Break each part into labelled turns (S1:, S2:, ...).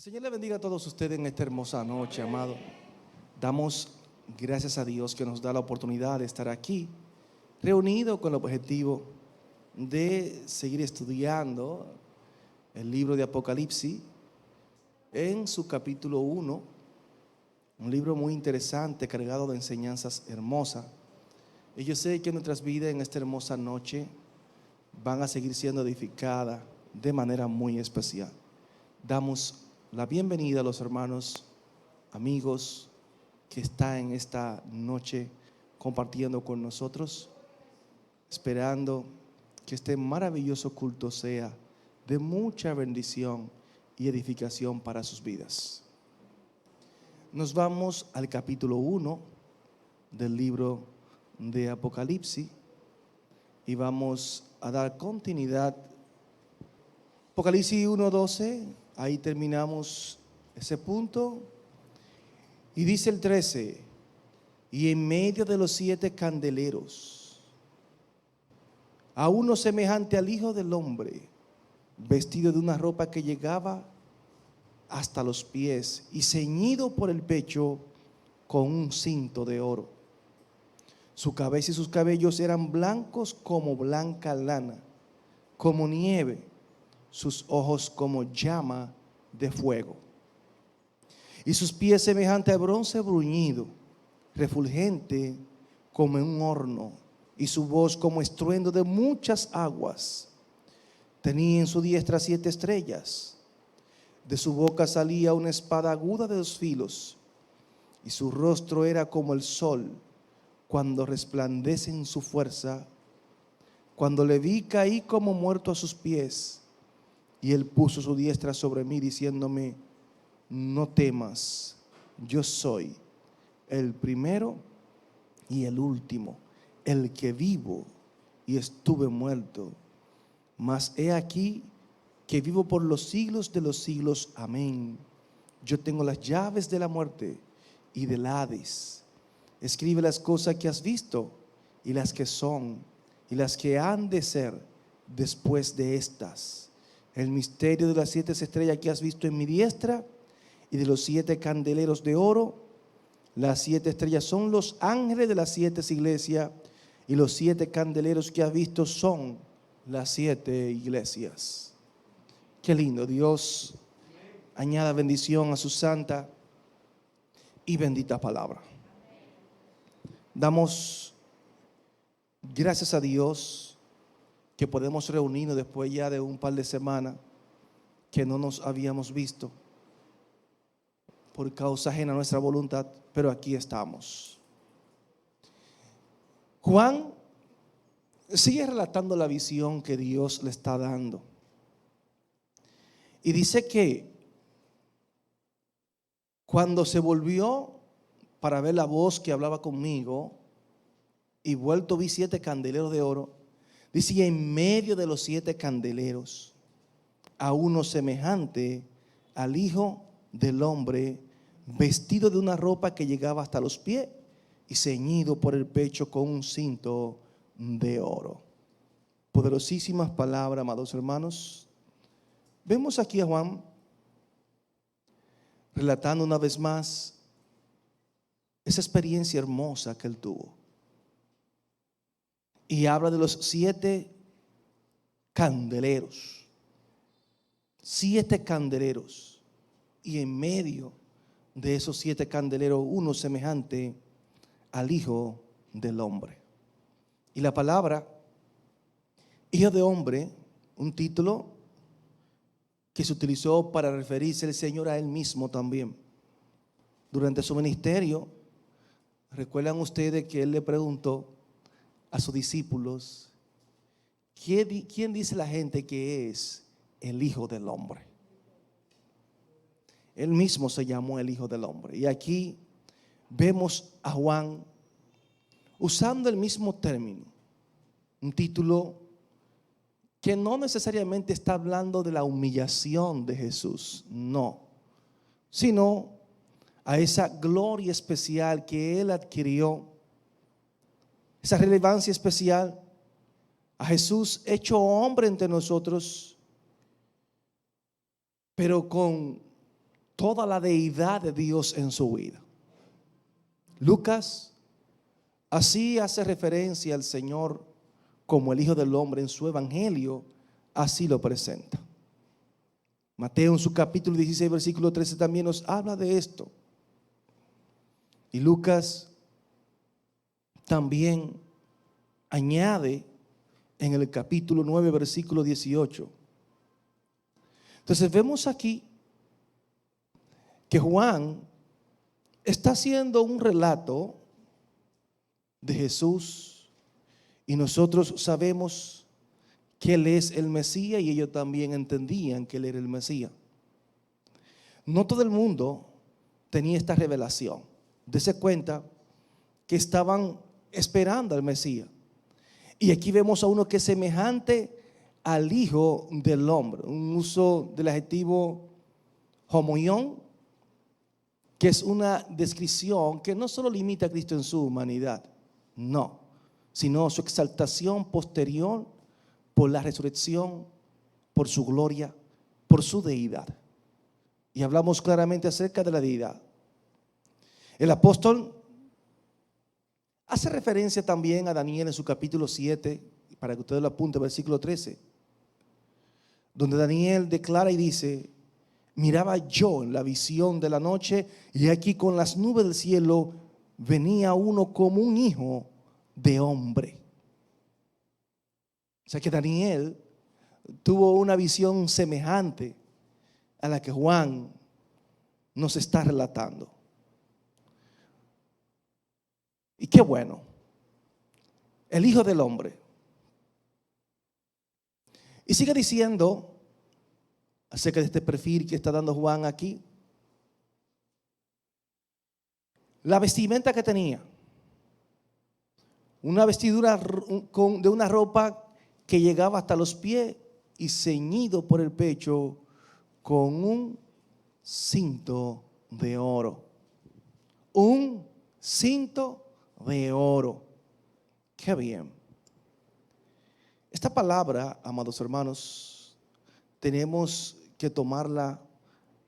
S1: El Señor le bendiga a todos ustedes en esta hermosa noche, amado. Damos gracias a Dios que nos da la oportunidad de estar aquí, reunidos con el objetivo de seguir estudiando el libro de Apocalipsis en su capítulo 1, un libro muy interesante, cargado de enseñanzas hermosas. Y yo sé que nuestras vidas en esta hermosa noche van a seguir siendo edificadas de manera muy especial. Damos la bienvenida a los hermanos, amigos que están en esta noche compartiendo con nosotros, esperando que este maravilloso culto sea de mucha bendición y edificación para sus vidas. Nos vamos al capítulo 1 del libro de Apocalipsis y vamos a dar continuidad. Apocalipsis 1:12, ahí terminamos ese punto. Y dice el 13, y en medio de los 7 candeleros, a uno semejante al Hijo del Hombre, vestido de una ropa que llegaba hasta los pies y ceñido por el pecho con un cinto de oro. Su cabeza y sus cabellos eran blancos como blanca lana, como nieve, sus ojos como llama de fuego, y sus pies semejante a bronce bruñido, refulgente como en un horno, y su voz como estruendo de muchas aguas. Tenía en su diestra 7 estrellas, de su boca salía una espada aguda de 2 filos, y su rostro era como el sol cuando resplandece en su fuerza. Cuando le vi, caí como muerto a sus pies, y él puso su diestra sobre mí, diciéndome: no temas, yo soy el primero y el último, el que vivo y estuve muerto, mas he aquí que vivo por los siglos de los siglos. Amén. Yo tengo las llaves de la muerte y del Hades. Escribe las cosas que has visto, y las que son, y las que han de ser después de estas. El misterio de las 7 estrellas que has visto en mi diestra, y de los 7 candeleros de oro. Las 7 estrellas son los ángeles de las 7 iglesias, y los 7 candeleros que has visto son las 7 iglesias. Qué lindo. Dios añada bendición a su santa y bendita palabra. Damos gracias a Dios que podemos reunirnos después ya de un par de semanas que no nos habíamos visto por causa ajena a nuestra voluntad, pero aquí estamos. Juan sigue relatando la visión que Dios le está dando. Y dice que cuando se volvió para ver la voz que hablaba conmigo, y vuelto vi 7 candeleros de oro, dice, y en medio de los 7 candeleros, a uno semejante al Hijo del Hombre, vestido de una ropa que llegaba hasta los pies y ceñido por el pecho con un cinto de oro. Poderosísimas palabras, amados hermanos. Vemos aquí a Juan relatando una vez más esa experiencia hermosa que él tuvo. Y habla de los 7 candeleros. 7 candeleros. Y en medio de esos 7 candeleros, uno semejante al Hijo del Hombre. Y la palabra Hijo de Hombre, un título que se utilizó para referirse el Señor a Él mismo también. Durante su ministerio, recuerdan ustedes que Él le preguntó a sus discípulos: ¿quién dice la gente que es el Hijo del Hombre? Él mismo se llamó el Hijo del Hombre. Y aquí vemos a Juan usando el mismo término, un título que no necesariamente está hablando de la humillación de Jesús, no, sino a esa gloria especial que Él adquirió, esa relevancia especial, a Jesús hecho hombre entre nosotros, pero con toda la deidad de Dios en su vida. Lucas así hace referencia al Señor como el Hijo del Hombre en su evangelio, así lo presenta. Mateo en su capítulo 16, versículo 13 también nos habla de esto. Y Lucas también añade en el capítulo 9, versículo 18. Entonces vemos aquí que Juan está haciendo un relato de Jesús y nosotros sabemos que Él es el Mesías y ellos también entendían que Él era el Mesías. No todo el mundo tenía esta revelación. Dese cuenta que estaban esperando al Mesías. Y aquí vemos a uno que es semejante al Hijo del Hombre. Un uso del adjetivo homoión, que es una descripción que no solo limita a Cristo en su humanidad, no, sino su exaltación posterior por la resurrección, por su gloria, por su deidad. Y hablamos claramente acerca de la deidad. El apóstol hace referencia también a Daniel en su capítulo 7, para que ustedes lo apunten, versículo 13, donde Daniel declara y dice: miraba yo en la visión de la noche, y aquí con las nubes del cielo venía uno como un hijo de hombre. O sea que Daniel tuvo una visión semejante a la que Juan nos está relatando. Y qué bueno, el Hijo del Hombre. Y sigue diciendo acerca de este perfil que está dando Juan aquí. La vestimenta que tenía, una vestidura de una ropa que llegaba hasta los pies y ceñido por el pecho con un cinto de oro. Un cinto de oro. Qué bien. Esta palabra, amados hermanos, tenemos que tomarla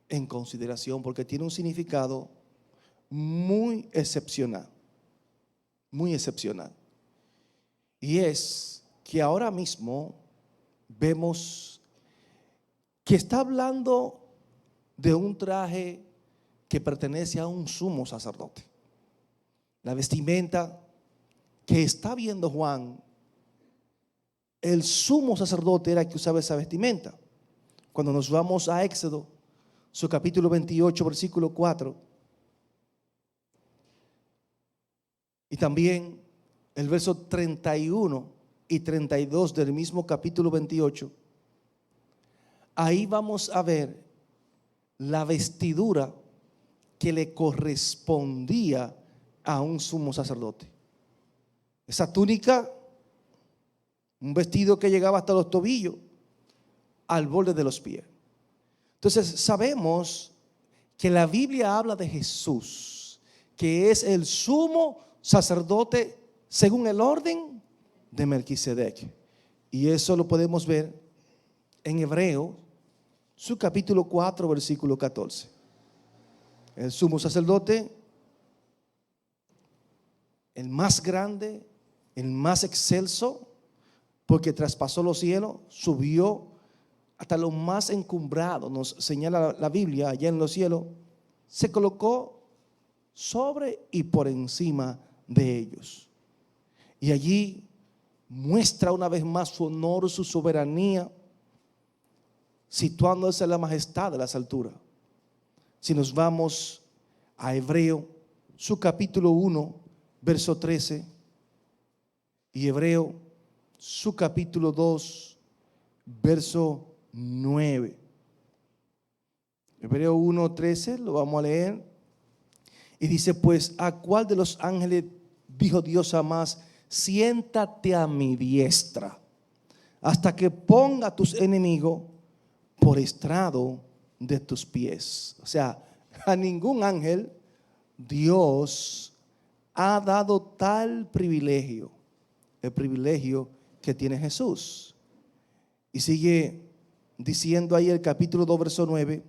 S1: en consideración porque tiene un significado muy excepcional. Muy excepcional. Y es que ahora mismo vemos que está hablando de un traje que pertenece a un sumo sacerdote. La vestimenta que está viendo Juan, el sumo sacerdote era el que usaba esa vestimenta. Cuando nos vamos a Éxodo, su capítulo 28, versículo 4, y también el verso 31 y 32 del mismo capítulo 28, ahí vamos a ver la vestidura que le correspondía a un sumo sacerdote. Esa túnica, un vestido que llegaba hasta los tobillos, al borde de los pies. Entonces sabemos que la Biblia habla de Jesús, que es el sumo sacerdote según el orden de Melquisedec. Y eso lo podemos ver en Hebreo, su capítulo 4, versículo 14. El sumo sacerdote, el más grande, el más excelso, porque traspasó los cielos, subió hasta lo más encumbrado, nos señala la Biblia, allá en los cielos, se colocó sobre y por encima de ellos. Y allí muestra una vez más su honor, su soberanía, situándose en la majestad de las alturas. Si nos vamos a Hebreo, su capítulo 1, verso 13, y Hebreo, su capítulo 2, verso 9. Hebreo 1, 13, lo vamos a leer. Y dice: pues ¿a cuál de los ángeles dijo Dios jamás: siéntate a mi diestra, hasta que ponga a tus enemigos por estrado de tus pies? O sea, a ningún ángel Dios ha dado tal privilegio, el privilegio que tiene Jesús. Y sigue diciendo ahí el capítulo 2, verso 9: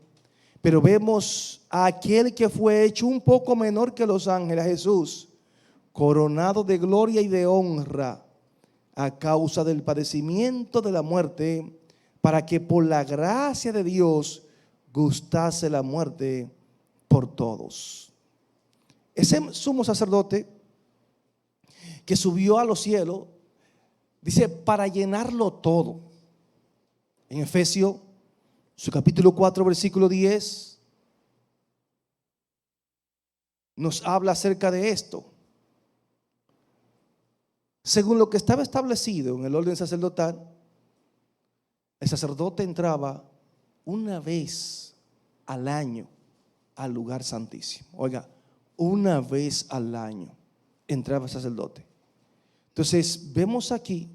S1: Pero vemos a aquel que fue hecho un poco menor que los ángeles, a Jesús, coronado de gloria y de honra a causa del padecimiento de la muerte, para que por la gracia de Dios gustase la muerte por todos. Ese sumo sacerdote que subió a los cielos, dice, para llenarlo todo. En Efesios, su capítulo 4, versículo 10, nos habla acerca de esto. Según lo que estaba establecido en el orden sacerdotal, el sacerdote entraba una vez al año al lugar santísimo. Oiga, una vez al año entraba el sacerdote. Entonces vemos aquí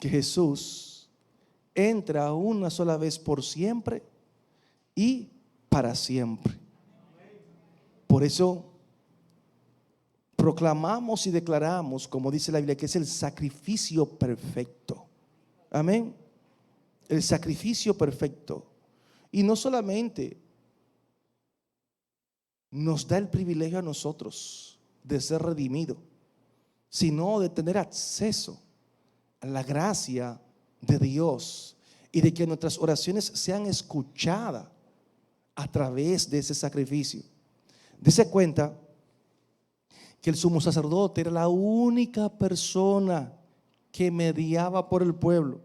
S1: que Jesús entra una sola vez por siempre y para siempre. Por eso proclamamos y declaramos, como dice la Biblia, que es el sacrificio perfecto. Amén. El sacrificio perfecto. Y no solamente nos da el privilegio a nosotros de ser redimidos, sino de tener acceso a la gracia de Dios y de que nuestras oraciones sean escuchadas a través de ese sacrificio. Dese cuenta que el sumo sacerdote era la única persona que mediaba por el pueblo.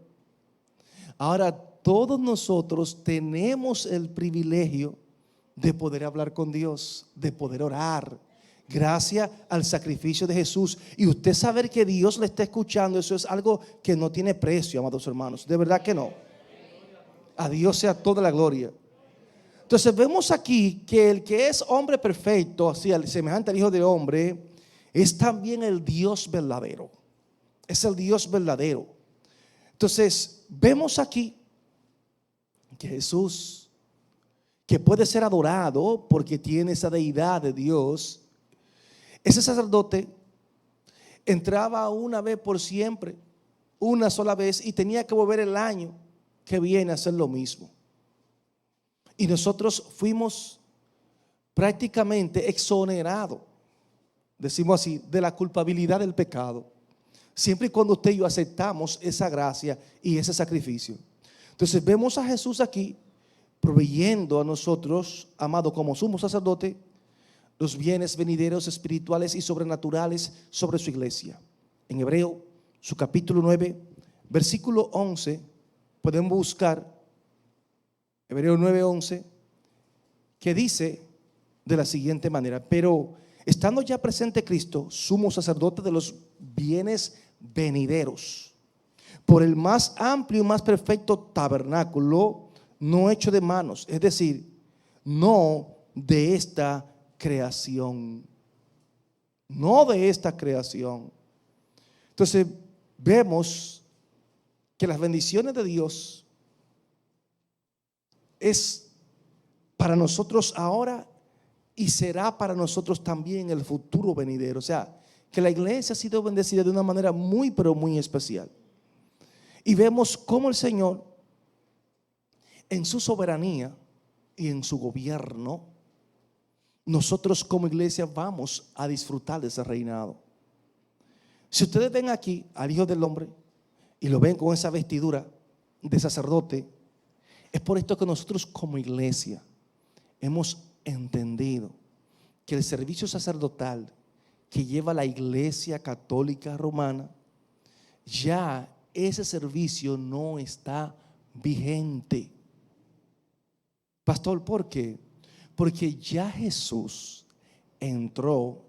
S1: Ahora todos nosotros tenemos el privilegio de poder hablar con Dios, de poder orar, gracias al sacrificio de Jesús. Y usted saber que Dios le está escuchando, eso es algo que no tiene precio, amados hermanos. De verdad que no. A Dios sea toda la gloria. Entonces vemos aquí que el que es hombre perfecto, así semejante al Hijo del Hombre, es también el Dios verdadero. Es el Dios verdadero. Entonces vemos aquí que Jesús, que puede ser adorado porque tiene esa deidad de Dios, ese sacerdote entraba una vez por siempre, una sola vez, y tenía que volver el año que viene a hacer lo mismo. Y nosotros fuimos prácticamente exonerados, decimos así, de la culpabilidad del pecado, siempre y cuando usted y yo aceptamos esa gracia y ese sacrificio. Entonces vemos a Jesús aquí proveyendo a nosotros, amado, como sumo sacerdote, los bienes venideros espirituales y sobrenaturales sobre su iglesia. En Hebreo, su capítulo 9, versículo 11, podemos buscar Hebreo 9:11, que dice de la siguiente manera: pero estando ya presente Cristo, sumo sacerdote de los bienes venideros, por el más amplio y más perfecto tabernáculo, no hecho de manos, es decir, no de esta creación, no de esta creación. Entonces vemos que las bendiciones de Dios es para nosotros ahora y será para nosotros también en el futuro venidero. O sea, que la iglesia ha sido bendecida de una manera muy, pero muy especial. Y vemos cómo el Señor, en su soberanía y en su gobierno, nosotros como iglesia vamos a disfrutar de ese reinado. Si ustedes ven aquí al Hijo del Hombre y lo ven con esa vestidura de sacerdote, es por esto que nosotros como iglesia hemos entendido que el servicio sacerdotal que lleva la Iglesia Católica Romana, ya ese servicio no está vigente. Pastor, ¿por qué? Porque ya Jesús entró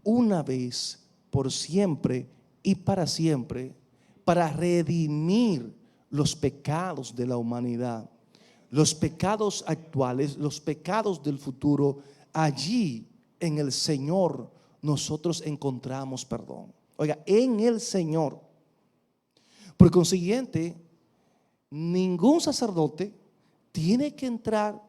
S1: una vez por siempre y para siempre para redimir los pecados de la humanidad, los pecados actuales, los pecados del futuro. Allí en el Señor nosotros encontramos perdón. Oiga, en el Señor. Por consiguiente, ningún sacerdote tiene que entrar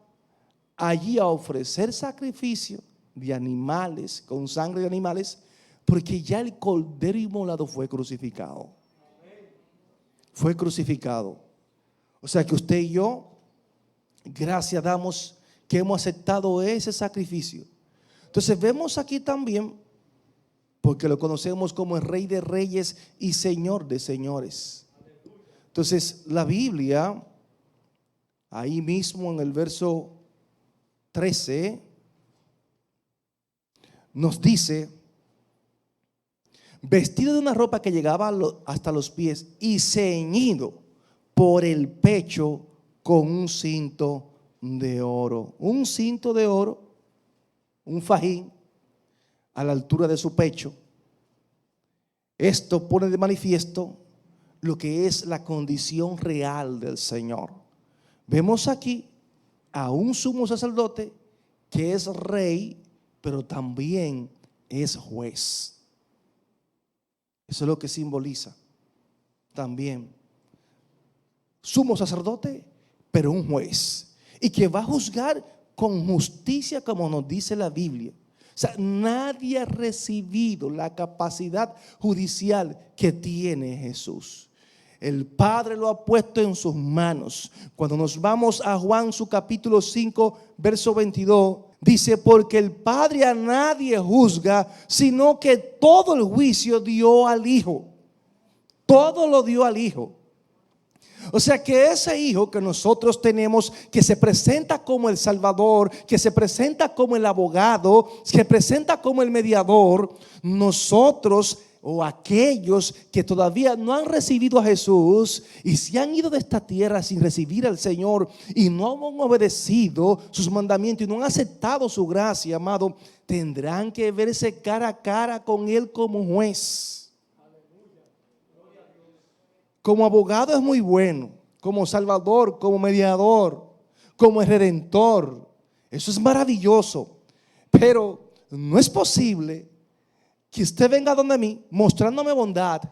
S1: allí a ofrecer sacrificio de animales, con sangre de animales, porque ya el Cordero inmolado fue crucificado. Fue crucificado. O sea que usted y yo Gracias damos que hemos aceptado ese sacrificio. Entonces vemos aquí también, porque lo conocemos como el Rey de Reyes y Señor de Señores. Entonces la Biblia, ahí mismo en el verso 13, nos dice: vestido de una ropa que llegaba hasta los pies y ceñido por el pecho con un cinto de oro. Un cinto de oro, un fajín a la altura de su pecho. Esto pone de manifiesto lo que es la condición real del Señor. Vemos aquí a un sumo sacerdote que es rey, pero también es juez. Eso es lo que simboliza también. Sumo sacerdote, pero un juez. Y que va a juzgar con justicia, como nos dice la Biblia. O sea, nadie ha recibido la capacidad judicial que tiene Jesús. El Padre lo ha puesto en sus manos. Cuando nos vamos a Juan, su capítulo 5, verso 22, dice: porque el Padre a nadie juzga, sino que todo el juicio dio al Hijo. Todo lo dio al Hijo. O sea que ese Hijo que nosotros tenemos, que se presenta como el Salvador, que se presenta como el abogado, que se presenta como el mediador, nosotros o aquellos que todavía no han recibido a Jesús y se han ido de esta tierra sin recibir al Señor y no han obedecido sus mandamientos y no han aceptado su gracia, amado, tendrán que verse cara a cara con Él como juez. Como abogado es muy bueno, como salvador, como mediador, como redentor. Eso es maravilloso. Pero no es posible que usted venga donde mí mostrándome bondad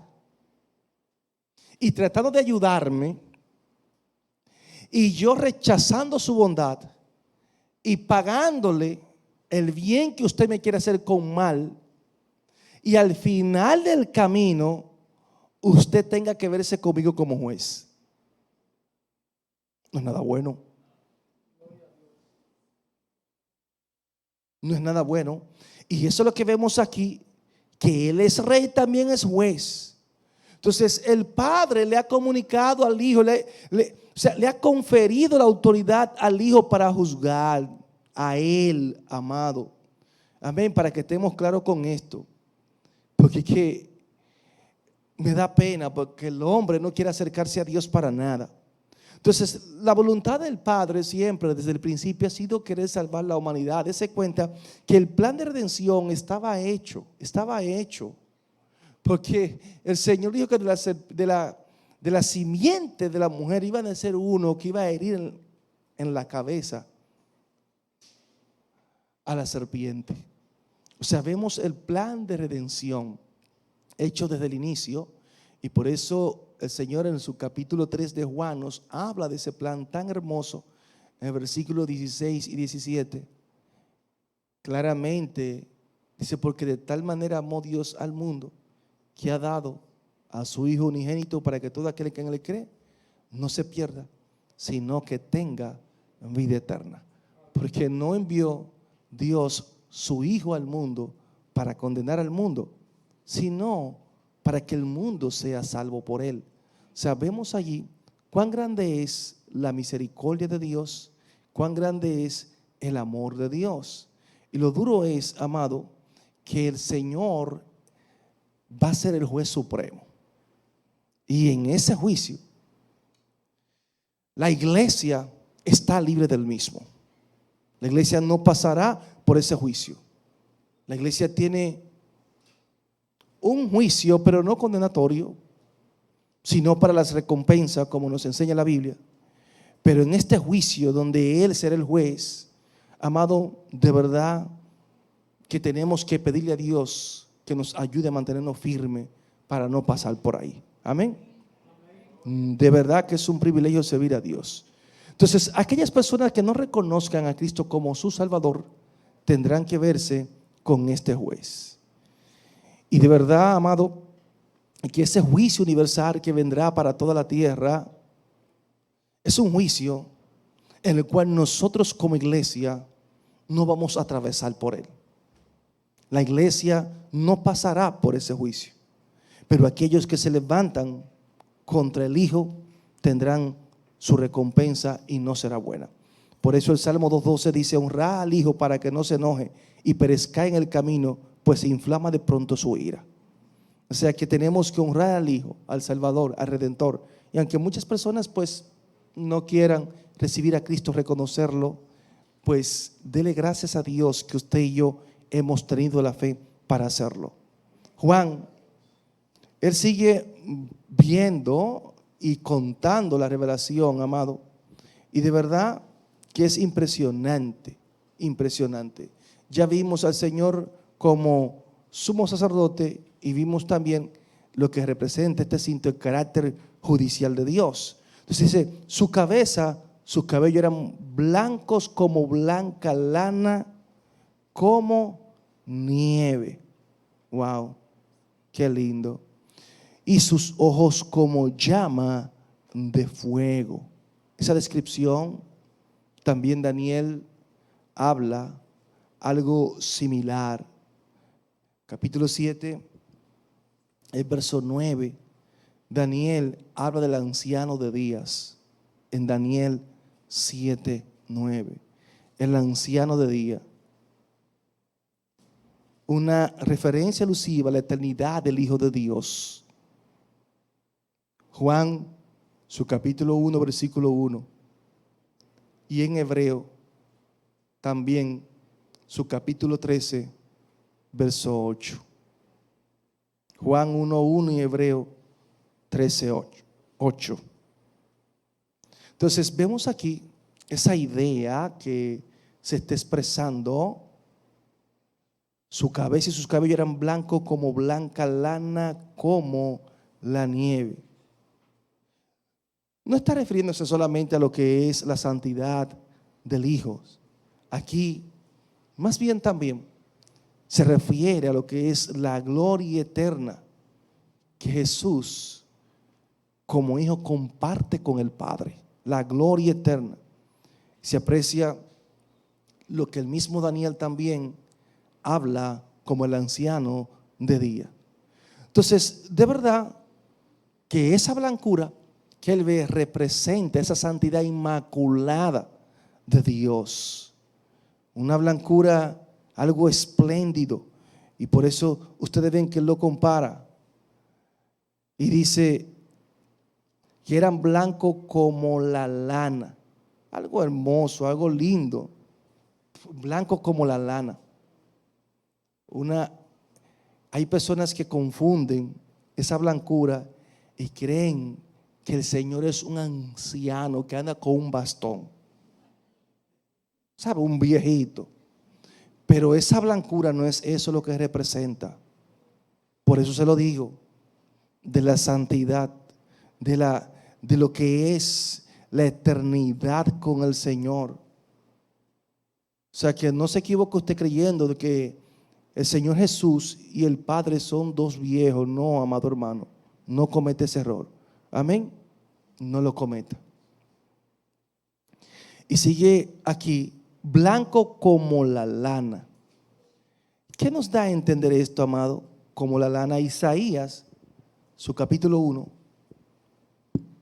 S1: y tratando de ayudarme, y yo rechazando su bondad y pagándole el bien que usted me quiere hacer con mal, y al final del camino usted tenga que verse conmigo como juez. No es nada bueno. No es nada bueno. Y eso es lo que vemos aquí, que Él es rey, también es juez. Entonces el Padre le ha comunicado al Hijo, le ha conferido la autoridad al Hijo para juzgar a Él, amado. Amén, para que estemos claros con esto. Porque es que me da pena, porque el hombre no quiere acercarse a Dios para nada. Entonces la voluntad del Padre siempre desde el principio ha sido querer salvar la humanidad. Dese cuenta que el plan de redención estaba hecho. Porque el Señor dijo que de la simiente de la mujer iba a nacer uno que iba a herir en la cabeza a la serpiente. O sea, vemos el plan de redención hecho desde el inicio, y por eso el Señor en su capítulo 3 de Juan nos habla de ese plan tan hermoso en el versículo 16 y 17. Claramente dice: porque de tal manera amó Dios al mundo, que ha dado a su Hijo unigénito, para que todo aquel que en Él cree no se pierda, sino que tenga vida eterna. Porque no envió Dios su Hijo al mundo para condenar al mundo, sino para que el mundo sea salvo por Él. Sabemos allí cuán grande es la misericordia de Dios, cuán grande es el amor de Dios. Y lo duro es, amado, que el Señor va a ser el juez supremo. Y en ese juicio, la iglesia está libre del mismo. La iglesia no pasará por ese juicio. La iglesia tiene un juicio, pero no condenatorio, sino para las recompensas, como nos enseña la Biblia. Pero en este juicio donde Él será el juez, amado, de verdad que tenemos que pedirle a Dios que nos ayude a mantenernos firmes para no pasar por ahí. Amén. De verdad que es un privilegio servir a Dios. Entonces, aquellas personas que no reconozcan a Cristo como su Salvador tendrán que verse con este juez. Y de verdad, amado, que ese juicio universal que vendrá para toda la tierra es un juicio en el cual nosotros como iglesia no vamos a atravesar por él. La iglesia no pasará por ese juicio, pero aquellos que se levantan contra el Hijo tendrán su recompensa y no será buena. Por eso el Salmo 2:12 dice: honra al Hijo para que no se enoje y perezca en el camino, pues se inflama de pronto su ira. O sea que tenemos que honrar al Hijo, al Salvador, al Redentor. Y aunque muchas personas pues no quieran recibir a Cristo, reconocerlo, pues dele gracias a Dios que usted y yo hemos tenido la fe para hacerlo. Juan, él sigue viendo y contando la revelación, amado, y de verdad que es impresionante, impresionante. Ya vimos al Señor como sumo sacerdote y vimos también lo que representa este cinto, el carácter judicial de Dios. Entonces dice, su cabeza, sus cabellos eran blancos como blanca lana, como nieve. Wow, qué lindo. Y sus ojos como llama de fuego. Esa descripción también Daniel habla algo similar. Capítulo 7, el verso 9. Daniel habla del anciano de días. En Daniel 7:9. El anciano de días. Una referencia alusiva a la eternidad del Hijo de Dios. Juan, su capítulo 1, versículo 1. Y en Hebreo, también su capítulo 13, verso 8. Juan 1:1 y Hebreo 13:8. Entonces vemos aquí esa idea que se está expresando. Su cabeza y sus cabellos eran blancos como blanca lana, como la nieve. No está refiriéndose solamente a lo que es la santidad del Hijo. Aquí, más bien también, se refiere a lo que es la gloria eterna que Jesús, como Hijo, comparte con el Padre. La gloria eterna. Se aprecia lo que el mismo Daniel también habla como el anciano de día. Entonces, de verdad que esa blancura que él ve representa esa santidad inmaculada de Dios. Una blancura, algo espléndido. Y por eso ustedes ven que él lo compara. Y dice que eran blancos como la lana. Algo hermoso, algo lindo. Blanco como la lana. Hay personas que confunden esa blancura y creen que el Señor es un anciano que anda con un bastón, ¿sabe? Un viejito. Pero esa blancura no es eso lo que representa. Por eso se lo digo, de la santidad, de lo que es la eternidad con el Señor. O sea, que no se equivoque usted creyendo de que el Señor Jesús y el Padre son dos viejos. No, amado hermano, no comete ese error. Amén. No lo cometa. Y sigue aquí, blanco como la lana. ¿Qué nos da a entender esto, amado? Como la lana. Isaías, su capítulo 1,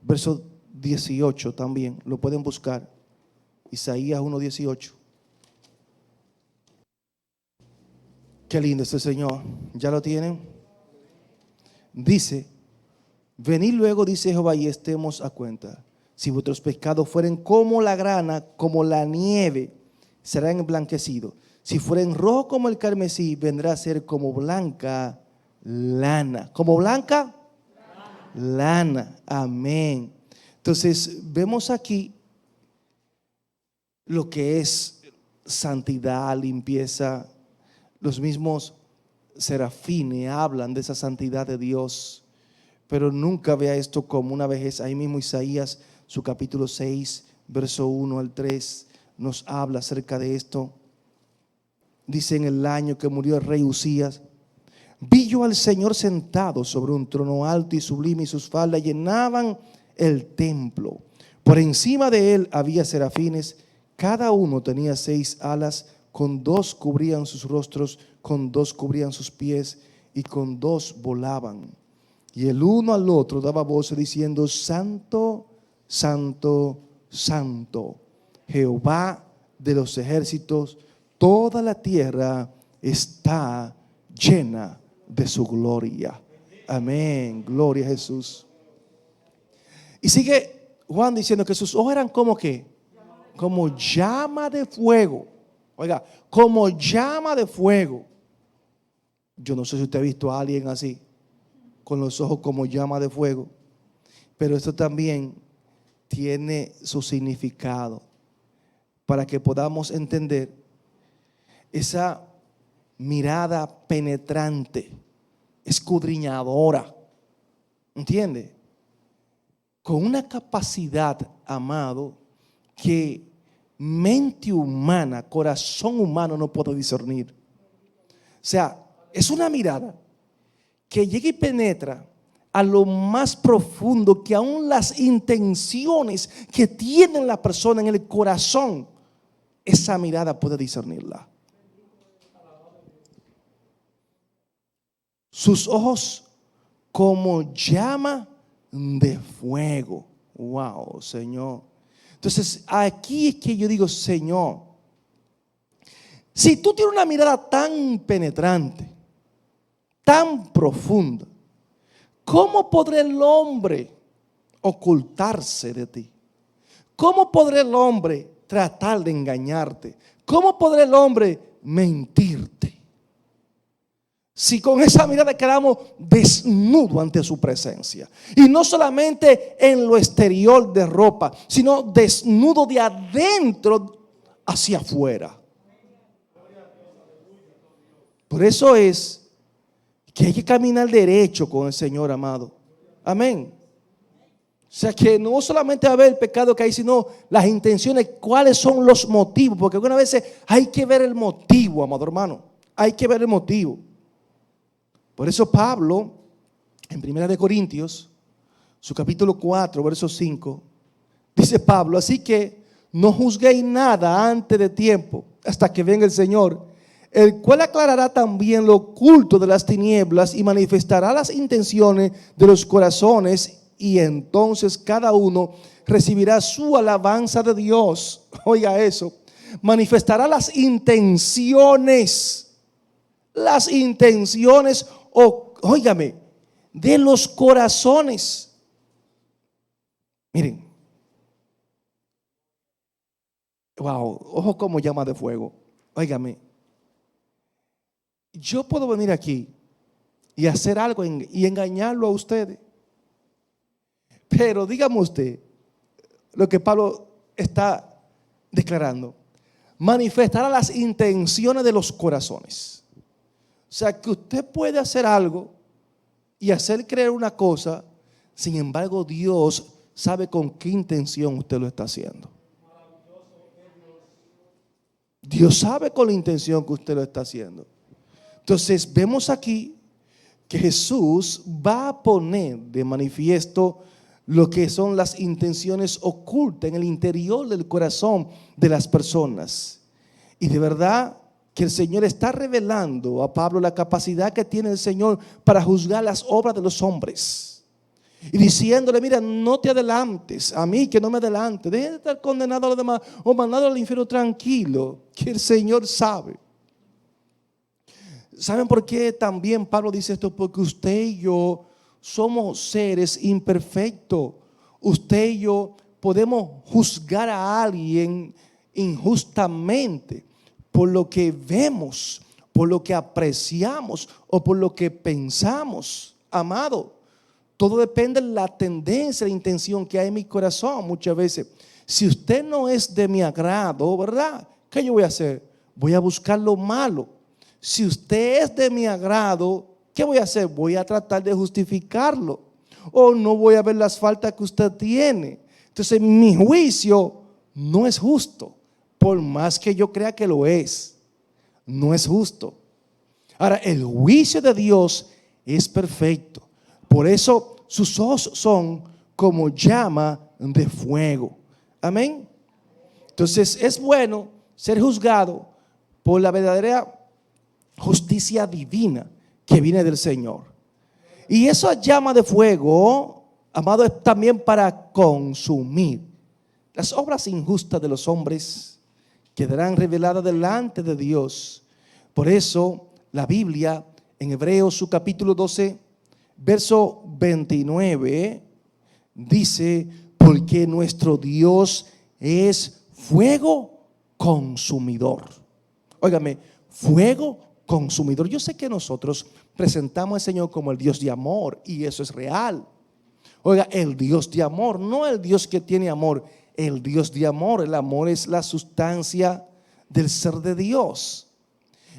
S1: verso 18 también, lo pueden buscar. Isaías 1:18. Qué lindo este Señor. ¿Ya lo tienen? Dice: venid luego, dice Jehová, y estemos a cuenta. Si vuestros pecados fueren como la grana, como la nieve, serán emblanquecidos. Si fueren rojos como el carmesí, vendrá a ser como blanca lana. ¿Como blanca? Lana. Amén. Entonces vemos aquí lo que es santidad, limpieza. Los mismos serafines hablan de esa santidad de Dios, pero nunca vea esto como una vejez. Ahí mismo Isaías, su capítulo 6, verso 1 al 3, nos habla acerca de esto. Dice: en el año que murió el rey Usías, vi yo al Señor sentado sobre un trono alto y sublime, y sus faldas llenaban el templo. Por encima de él había serafines, cada uno tenía 6 alas, con 2 cubrían sus rostros, con 2 cubrían sus pies y con 2 volaban. Y el uno al otro daba voces diciendo: Santo, Santo, Santo, Jehová de los ejércitos, toda la tierra está llena de su gloria. Amén, gloria a Jesús. Y sigue Juan diciendo que sus ojos eran como que, como llama de fuego. Oiga, como llama de fuego. Yo no sé si usted ha visto a alguien así, con los ojos como llama de fuego, pero esto también tiene su significado para que podamos entender esa mirada penetrante, escudriñadora, ¿entiende? Con una capacidad, amado, que mente humana, corazón humano no puede discernir. O sea, es una mirada que llega y penetra a lo más profundo, que aún las intenciones que tiene la persona en el corazón, esa mirada puede discernirla. Sus ojos como llama de fuego. Wow, Señor. Entonces aquí es que yo digo: Señor, si tú tienes una mirada tan penetrante, tan profunda, ¿cómo podrá el hombre ocultarse de ti? ¿Cómo podrá el hombre tratar de engañarte? ¿Cómo podrá el hombre mentirte? Si con esa mirada quedamos desnudos ante su presencia. Y no solamente en lo exterior de ropa, sino desnudo de adentro hacia afuera. Por eso es que hay que caminar derecho con el Señor, amado. Amén. O sea, que no solamente va a ver el pecado que hay, sino las intenciones, cuáles son los motivos. Porque algunas veces hay que ver el motivo, amado hermano. Hay que ver el motivo. Por eso Pablo, en 1 Corintios, su capítulo 4, verso 5, dice Pablo: así que no juzguéis nada antes de tiempo, hasta que venga el Señor, el cual aclarará también lo oculto de las tinieblas y manifestará las intenciones de los corazones, y entonces cada uno recibirá su alabanza de Dios. Oiga eso, manifestará las intenciones óigame, de los corazones. Miren, wow, ojo como llama de fuego. Óigame, yo puedo venir aquí y hacer algo y engañarlo a ustedes, pero dígame usted lo que Pablo está declarando: manifestará las intenciones de los corazones. O sea, que usted puede hacer algo y hacer creer una cosa, sin embargo Dios sabe con qué intención usted lo está haciendo. Dios sabe con la intención que usted lo está haciendo. Entonces vemos aquí que Jesús va a poner de manifiesto lo que son las intenciones ocultas en el interior del corazón de las personas. Y de verdad que el Señor está revelando a Pablo la capacidad que tiene el Señor para juzgar las obras de los hombres. Y diciéndole: mira, no te adelantes a mí, que no me adelante. Deje de estar condenado a los demás o mandado al infierno. Tranquilo, que el Señor sabe. ¿Saben por qué también Pablo dice esto? Porque usted y yo somos seres imperfectos. Usted y yo podemos juzgar a alguien injustamente por lo que vemos, por lo que apreciamos o por lo que pensamos. Amado, todo depende de la tendencia, la intención que hay en mi corazón. Muchas veces, si usted no es de mi agrado, ¿verdad? ¿Qué yo voy a hacer? Voy a buscar lo malo. Si usted es de mi agrado, ¿qué voy a hacer? Voy a tratar de justificarlo, o no voy a ver las faltas que usted tiene. Entonces mi juicio no es justo, por más que yo crea que lo es. No es justo. Ahora, el juicio de Dios es perfecto. Por eso sus ojos son como llama de fuego. Amén. Entonces es bueno ser juzgado por la verdadera justicia divina que viene del Señor. Y esa llama de fuego, amado, es también para consumir las obras injustas de los hombres, quedarán reveladas delante de Dios. Por eso la Biblia en Hebreos su capítulo 12 verso 29 dice: porque nuestro Dios es fuego consumidor. Óigame, fuego consumidor. Yo sé que nosotros presentamos al Señor como el Dios de amor, y eso es real. Oiga, el Dios de amor, no el Dios que tiene amor, el Dios de amor. El amor es la sustancia del ser de Dios.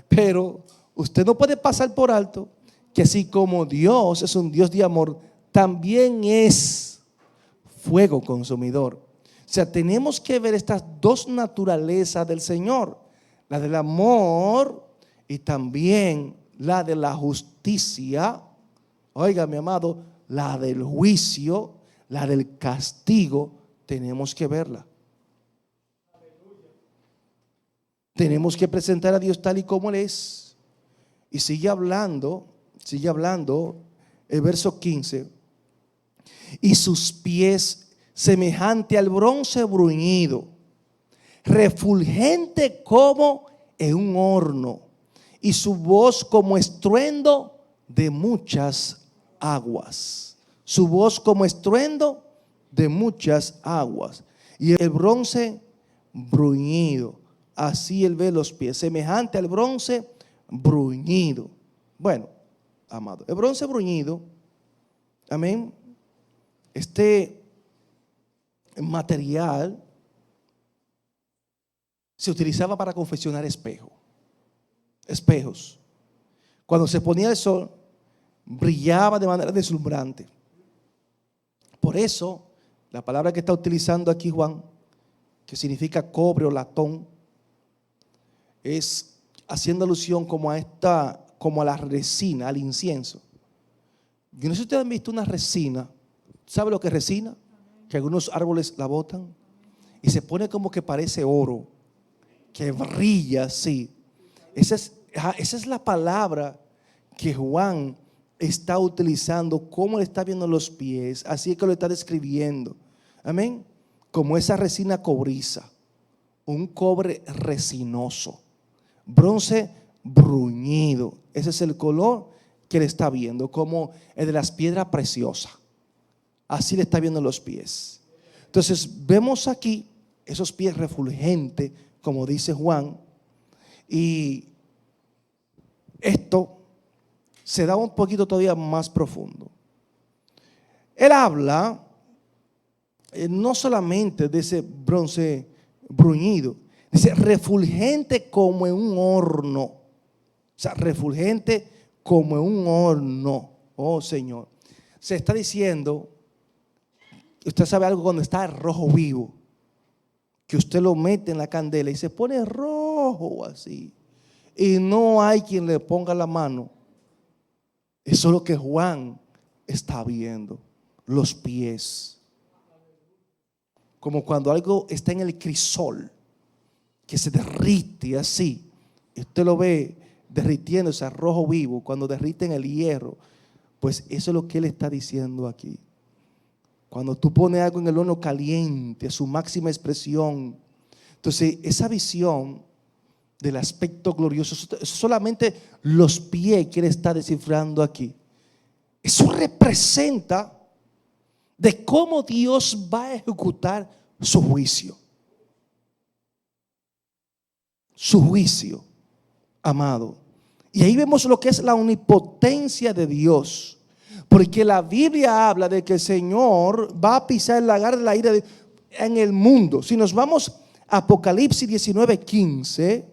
S1: Pero usted no puede pasar por alto que así como Dios es un Dios de amor, también es fuego consumidor. O sea, tenemos que ver estas dos naturalezas del Señor: la del amor y también la de la justicia. Oiga, mi amado, la del juicio, la del castigo, tenemos que verla. Tenemos que presentar a Dios tal y como Él es. Y sigue hablando el verso 15. Y sus pies semejante al bronce bruñido, refulgente como en un horno, y su voz como estruendo de muchas aguas. Su voz como estruendo de muchas aguas. Y el bronce bruñido, así Él ve los pies, semejante al bronce bruñido. Bueno, amado, el bronce bruñido, amén, este material se utilizaba para confeccionar espejos. Cuando se ponía el sol, brillaba de manera deslumbrante. Por eso, la palabra que está utilizando aquí Juan, que significa cobre o latón, es haciendo alusión como a la resina, al incienso. Yo no sé si ustedes han visto una resina. ¿Sabe lo que es resina? Que algunos árboles la botan y se pone como que parece oro, que brilla así. Esa es la palabra que Juan está utilizando, cómo le está viendo los pies, así es que lo está describiendo. Amén. Como esa resina cobriza, un cobre resinoso, bronce bruñido. Ese es el color que le está viendo, como el de las piedras preciosas. Así le está viendo los pies. Entonces vemos aquí esos pies refulgentes, como dice Juan, y esto se da un poquito todavía más profundo. Él habla no solamente de ese bronce bruñido, dice refulgente como en un horno. O sea, refulgente como en un horno. Oh Señor, se está diciendo, usted sabe algo, cuando está rojo vivo, que usted lo mete en la candela y se pone rojo así, y no hay quien le ponga la mano. Eso es lo que Juan está viendo, los pies. Como cuando algo está en el crisol, que se derrite así, y usted lo ve derritiéndose a rojo vivo, cuando derriten el hierro. Pues eso es lo que él está diciendo aquí. Cuando tú pones algo en el horno caliente, a su máxima expresión, entonces esa visión del aspecto glorioso, solamente los pies que él está descifrando aquí. Eso representa de cómo Dios va a ejecutar su juicio. Su juicio, amado. Y ahí vemos lo que es la omnipotencia de Dios. Porque la Biblia habla de que el Señor va a pisar el lagar de la ira en el mundo. Si nos vamos a Apocalipsis 19:15,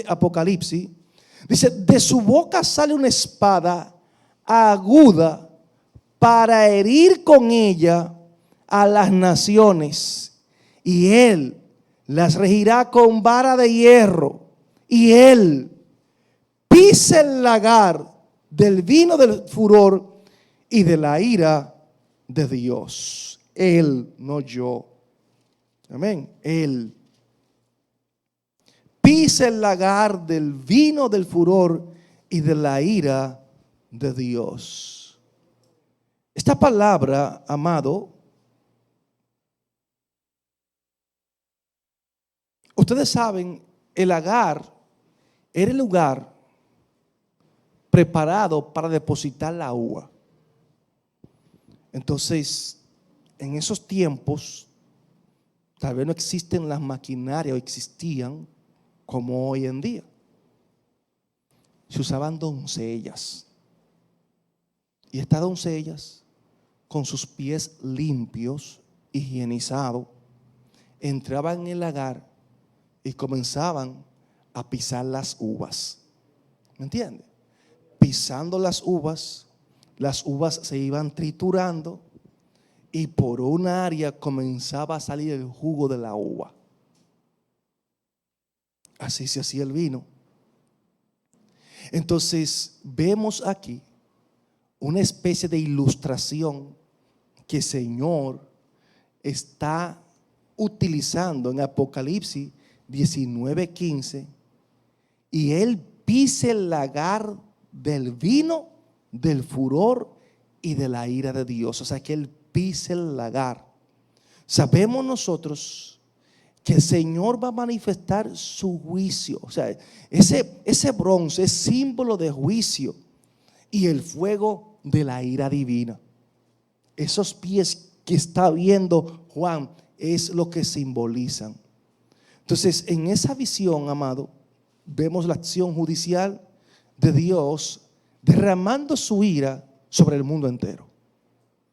S1: Apocalipsis, dice: de su boca sale una espada aguda para herir con ella a las naciones, y él las regirá con vara de hierro, y él pisa el lagar del vino del furor y de la ira de Dios. Él, no yo. Amén. Él. Pisa el lagar del vino del furor y de la ira de Dios. Esta palabra, amado, ustedes saben, el lagar era el lugar preparado para depositar la uva. Entonces, en esos tiempos, tal vez no existen las maquinarias o existían como hoy en día. Se usaban doncellas. Y estas doncellas, con sus pies limpios, higienizados, entraban en el lagar y comenzaban a pisar las uvas. ¿Me entiende? Pisando las uvas se iban triturando y por una área comenzaba a salir el jugo de la uva. Así se hacía el vino. Entonces vemos aquí una especie de ilustración que el Señor está utilizando en Apocalipsis 19:15, y Él pisa el lagar del vino, del furor y de la ira de Dios. O sea que Él pisa el lagar. Sabemos nosotros que el Señor va a manifestar su juicio. O sea, ese bronce es símbolo de juicio y el fuego de la ira divina. Esos pies que está viendo Juan es lo que simbolizan. Entonces, en esa visión, amado, vemos la acción judicial de Dios derramando su ira sobre el mundo entero.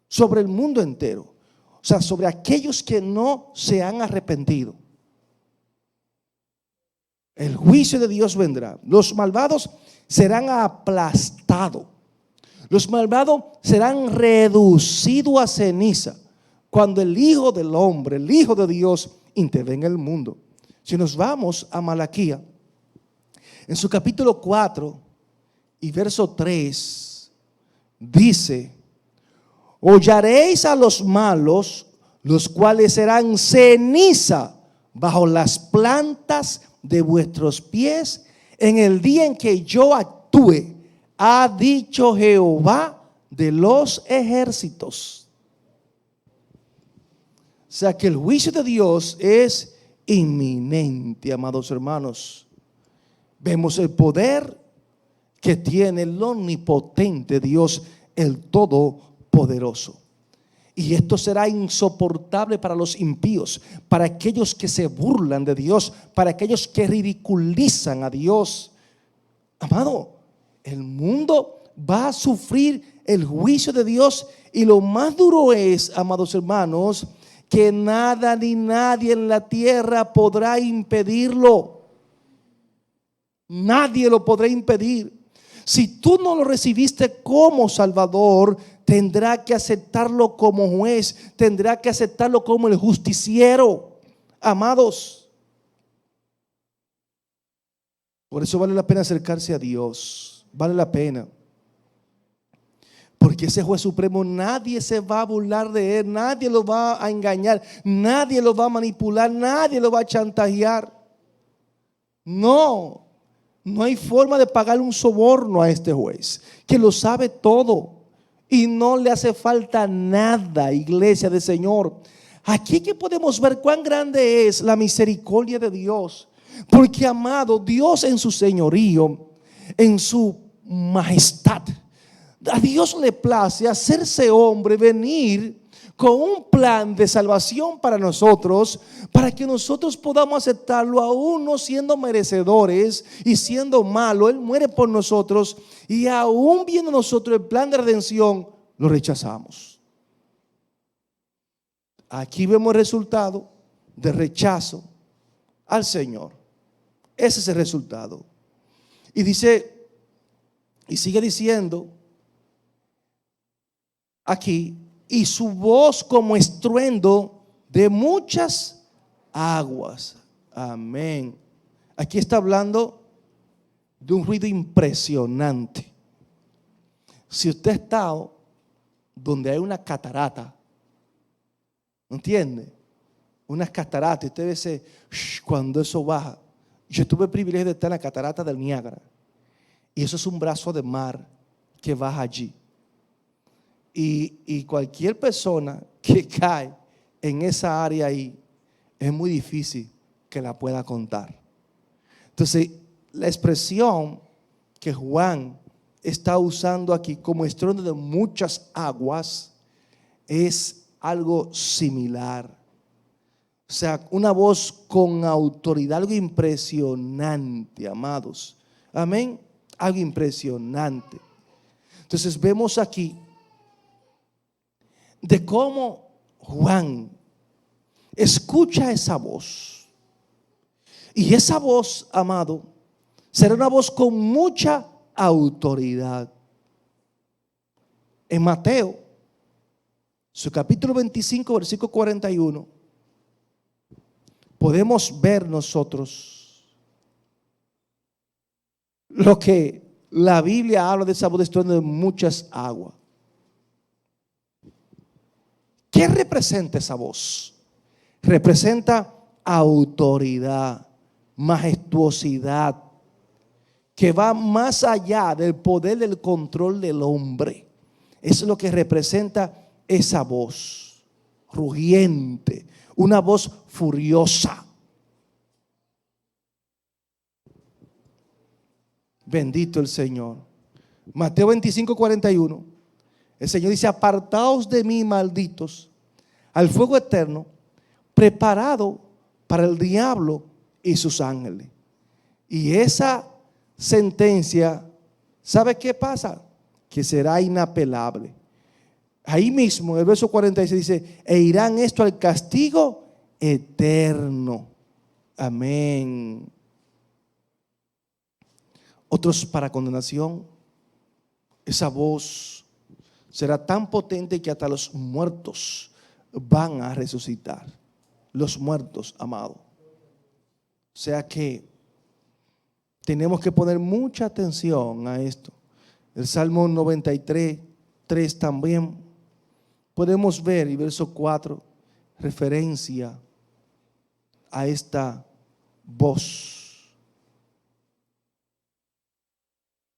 S1: Sobre el mundo entero. O sea, sobre aquellos que no se han arrepentido. El juicio de Dios vendrá. Los malvados serán aplastados. Los malvados serán reducidos a ceniza cuando el Hijo del Hombre, el Hijo de Dios, intervenga en el mundo. Si nos vamos a Malaquía, en su capítulo 4 y verso 3, dice: hollaréis a los malos, los cuales serán ceniza bajo las plantas de vuestros pies en el día en que yo actúe, ha dicho Jehová de los ejércitos. O sea que el juicio de Dios es inminente, amados hermanos. Vemos el poder que tiene el omnipotente Dios, el todopoderoso. Y esto será insoportable para los impíos, para aquellos que se burlan de Dios, para aquellos que ridiculizan a Dios. Amado, el mundo va a sufrir el juicio de Dios, y lo más duro es, amados hermanos, que nada ni nadie en la tierra podrá impedirlo. Nadie lo podrá impedir. Si tú no lo recibiste como Salvador, tendrá que aceptarlo como juez, tendrá que aceptarlo como el justiciero. Amados, por eso vale la pena acercarse a Dios. Vale la pena. Porque ese juez supremo, nadie se va a burlar de él, nadie lo va a engañar, nadie lo va a manipular, nadie lo va a chantajear. No hay forma de pagarle un soborno a este juez, que lo sabe todo y no le hace falta nada, iglesia del Señor. Aquí que podemos ver cuán grande es la misericordia de Dios, porque, amado, Dios en su señorío, en su majestad, a Dios le place hacerse hombre, venir con un plan de salvación para nosotros, para que nosotros podamos aceptarlo aún no siendo merecedores y siendo malos. Él muere por nosotros, y aún viendo nosotros el plan de redención, lo rechazamos. Aquí vemos el resultado de rechazo al Señor. Ese es el resultado. Y dice, y sigue diciendo aquí: y su voz como estruendo de muchas aguas. Amén. Aquí está hablando de un ruido impresionante. Si usted ha estado donde hay una catarata. ¿Entiende? Unas cataratas. Usted ve ese, cuando eso baja. Yo tuve el privilegio de estar en la catarata del Niágara. Y eso es un brazo de mar que baja allí. Y cualquier persona que cae en esa área ahí, es muy difícil que la pueda contar. Entonces, la expresión que Juan está usando aquí como estruendo de muchas aguas es algo similar. O sea, una voz con autoridad, algo impresionante, amados. Amén. Algo impresionante. Entonces vemos aquí de cómo Juan escucha esa voz. Y esa voz, amado, será una voz con mucha autoridad. En Mateo, su capítulo 25, versículo 41, podemos ver nosotros lo que la Biblia habla de esa voz de estruendo de muchas aguas. ¿Qué representa esa voz? Representa autoridad, majestuosidad, que va más allá del poder del control del hombre. Eso es lo que representa esa voz rugiente, una voz furiosa. Bendito el Señor. Mateo 25, 41. El Señor dice: apartaos de mí, malditos, al fuego eterno, preparado para el diablo y sus ángeles. Y esa sentencia, ¿sabe qué pasa? Que será inapelable. Ahí mismo, en el verso 46 dice: e irán esto al castigo eterno. Amén. Otros para condenación. Esa voz será tan potente que hasta los muertos van a resucitar. Los muertos, amado. O sea que tenemos que poner mucha atención a esto. El Salmo 93, 3 también podemos ver, y verso 4, referencia a esta voz.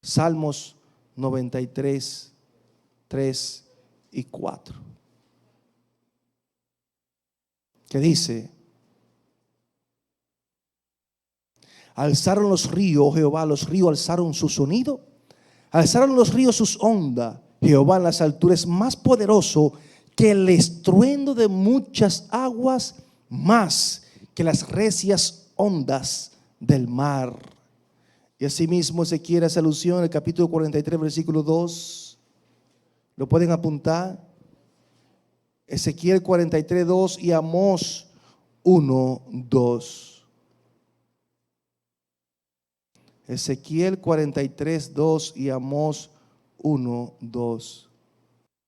S1: Salmos 93, 3 y 4. Que dice: alzaron los ríos, oh Jehová, los ríos alzaron su sonido, alzaron los ríos sus ondas, Jehová en las alturas, más poderoso que el estruendo de muchas aguas, más que las recias ondas del mar. Y asimismo Ezequiel hace alusión en el capítulo 43, versículo 2. ¿Lo pueden apuntar? Ezequiel 43, 2 y Amós 1, 2. Ezequiel 43, 2 y Amós 1, 2.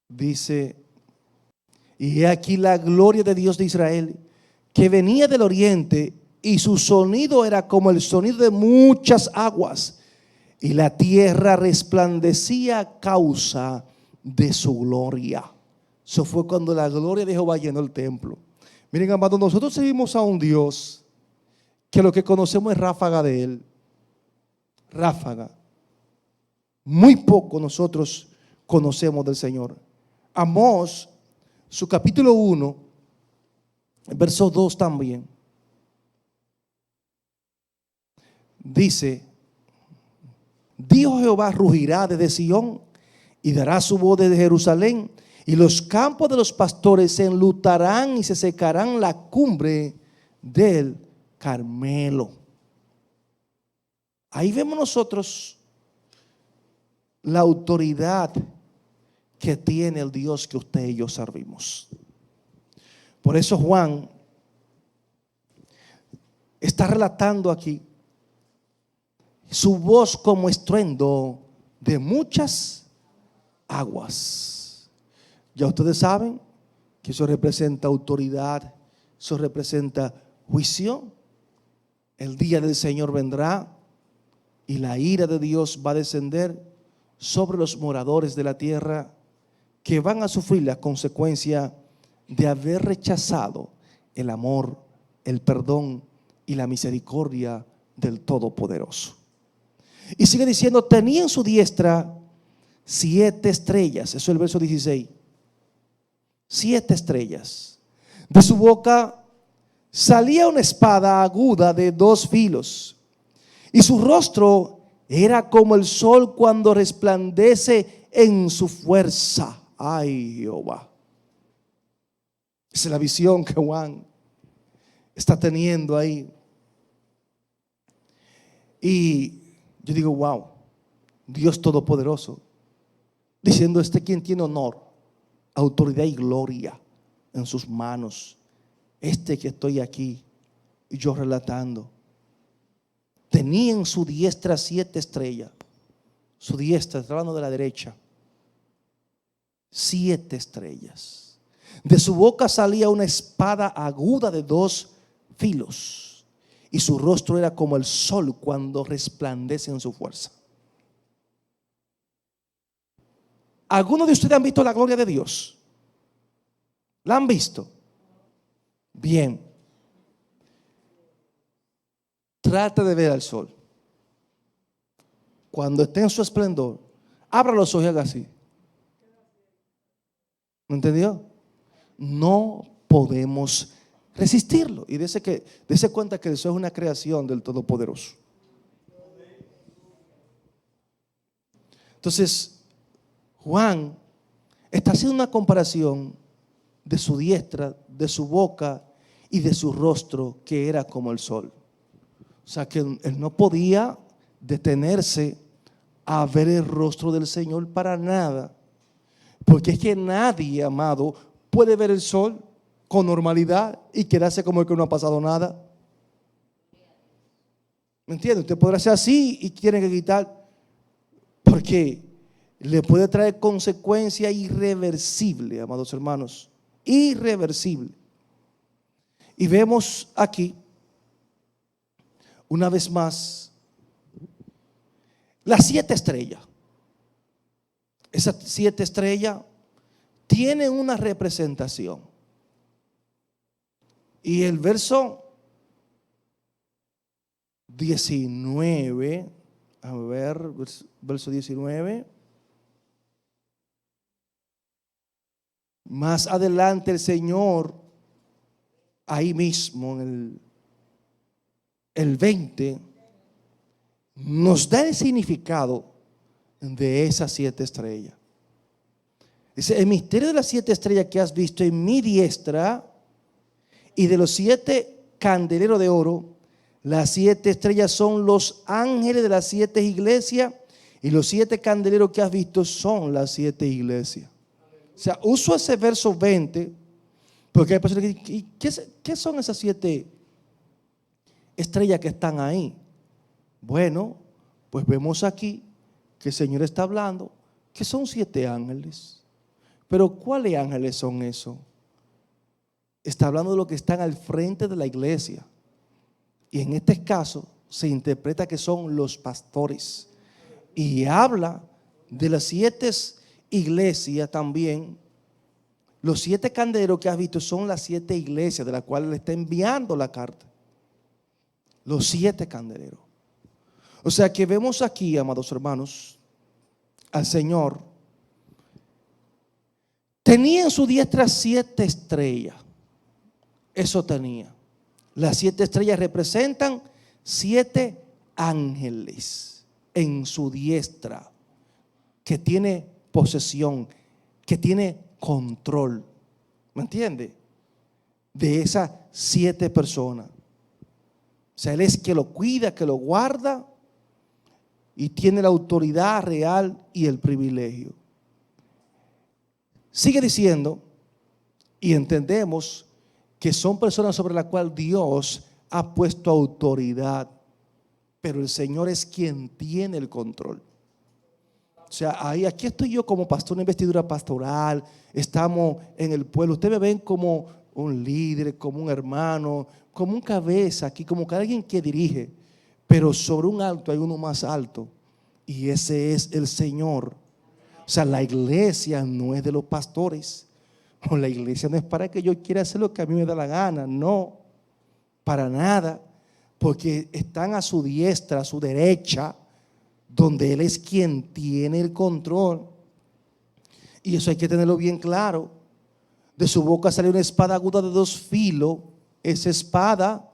S1: Dice: y he aquí la gloria de Dios de Israel, que venía del oriente, y su sonido era como el sonido de muchas aguas, y la tierra resplandecía a causa de su gloria. Eso fue cuando la gloria de Jehová llenó el templo. Miren, amados, nosotros servimos a un Dios que lo que conocemos es ráfaga de Él. Ráfaga. Muy poco nosotros conocemos del Señor. Amós, su capítulo 1, verso 2 también, dice: dijo Jehová, rugirá desde Sión y dará su voz desde Jerusalén, y los campos de los pastores se enlutarán y se secarán la cumbre del Carmelo. Ahí vemos nosotros la autoridad que tiene el Dios que usted y yo servimos. Por eso Juan está relatando aquí su voz como estruendo de muchas aguas. Ya ustedes saben que eso representa autoridad, eso representa juicio. El día del Señor vendrá y la ira de Dios va a descender sobre los moradores de la tierra, que van a sufrir la consecuencia de haber rechazado el amor, el perdón y la misericordia del Todopoderoso. Y sigue diciendo, tenía en su diestra 7 estrellas. Eso es el verso 16. 7 estrellas. De su boca salía una espada aguda de 2 filos. Y su rostro era como el sol cuando resplandece en su fuerza. Ay, Jehová. Esa es la visión que Juan está teniendo ahí. Y yo digo, wow, Dios Todopoderoso, diciendo, quien tiene honor, autoridad y gloria en sus manos, que estoy aquí y yo relatando, tenía en su diestra 7 estrellas. Su diestra, está hablando de la derecha. 7 estrellas. De su boca salía una espada aguda de 2 filos. Y su rostro era como el sol cuando resplandece en su fuerza. ¿Algunos de ustedes han visto la gloria de Dios? ¿La han visto? Bien. Trate de ver al sol. Cuando esté en su esplendor, abra los ojos y haga así. ¿Me entendió? No podemos resistirlo. Y dése cuenta que eso es una creación del Todopoderoso. Entonces, Juan está haciendo una comparación de su diestra, de su boca y de su rostro, que era como el sol. O sea que él no podía detenerse a ver el rostro del Señor para nada. Porque es que nadie, amado, puede ver el sol con normalidad y quedarse como que no ha pasado nada. ¿Me entiende? Usted podrá hacer así y tiene que quitar, porque le puede traer consecuencia irreversible, amados hermanos, irreversible. Y vemos aquí, una vez más, las 7 estrellas. Esas 7 estrellas tienen una representación. Y el verso 19, a ver, verso 19. Más adelante el Señor, ahí mismo en el 20, nos da el significado de esas 7 estrellas. Dice, el misterio de las 7 estrellas que has visto en mi diestra y de los 7 candeleros de oro. Las 7 estrellas son los ángeles de las 7 iglesias y los 7 candeleros que has visto son las 7 iglesias. O sea, uso ese verso 20 porque hay personas que dicen, ¿qué son esas 7 estrellas que están ahí? Bueno, pues vemos aquí que el Señor está hablando que son 7 ángeles. Pero ¿cuáles ángeles son esos? Está hablando de los que están al frente de la iglesia. Y en este caso se interpreta que son los pastores. Y habla de las 7 iglesias también. Los 7 candeleros que has visto son las 7 iglesias de las cuales le está enviando la carta. Los 7 candeleros. O sea que vemos aquí, amados hermanos, al Señor. Tenía en su diestra 7 estrellas. Eso tenía. Las 7 estrellas representan 7 ángeles en su diestra, que tiene posesión, que tiene control. ¿Me entiende? De esas 7 personas. O sea, Él es que lo cuida, que lo guarda y tiene la autoridad real y el privilegio. Sigue diciendo, y entendemos que son personas sobre las cuales Dios ha puesto autoridad, pero el Señor es quien tiene el control. O sea, aquí estoy yo como pastor, una investidura pastoral, estamos en el pueblo, ustedes me ven como un líder, como un hermano, como un cabeza aquí, como que alguien que dirige, pero sobre un alto hay uno más alto, y ese es el Señor. O sea, la iglesia no es de los pastores. O la iglesia no es para que yo quiera hacer lo que a mí me da la gana. No, para nada. Porque están a su diestra, a su derecha, donde Él es quien tiene el control. Y eso hay que tenerlo bien claro. De su boca sale una espada aguda de 2 filos. Esa espada,